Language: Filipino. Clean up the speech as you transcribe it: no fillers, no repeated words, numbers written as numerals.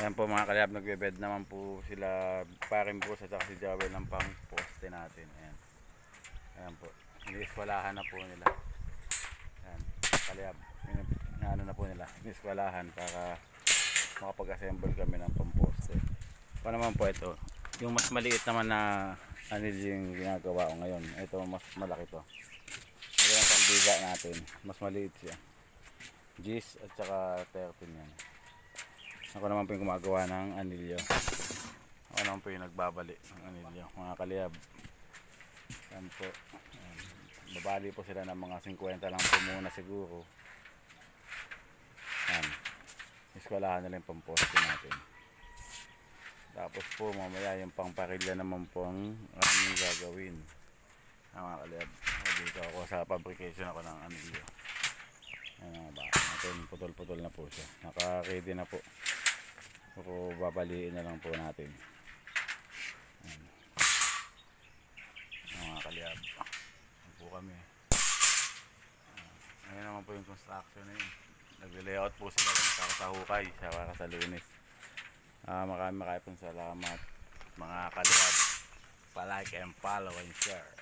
Ayan po mga kalihab, nagbe-bed naman po sila parin po sa si Joel ng pang poste natin. Ayan. Ayan po. Iniiskwalahan na po nila. Ayan. Kalihab. Ano na po nila. Iniiskwalahan para makapag-assemble kami ng pamposte. Pa naman po ito. Yung mas maliit naman na anil yung ginagawa ko ngayon. Ito mas malaki to. Ito yung pambiga natin. Mas maliit siya. Gis at saka 13 yan. Ako naman po yung gumagawa ng anilyo. Ako naman po yung nagbabali ng anilyo. Mga kalihab. Yan po. Yan. Babali po sila ng mga 50 lang po muna siguro. Yan. Iskwalahan nila yung pamposte natin. Tapos po mamaya yung pangparilya naman po ang aming gagawin. Mga kalihab. Dito ako sa fabrication ako ng anilyo. Yan mga baka natin. Putol-putol na po siya. Naka-ready na po. So, babaliin na lang po natin. Ayan. Mga kalihab. Ayan po kami. Ayan naman po yung construction na yun. Nag-layout po sila para sa hukay, para sa Lunes. Maraming pong salamat mga kalihab. Pa-like and follow and share.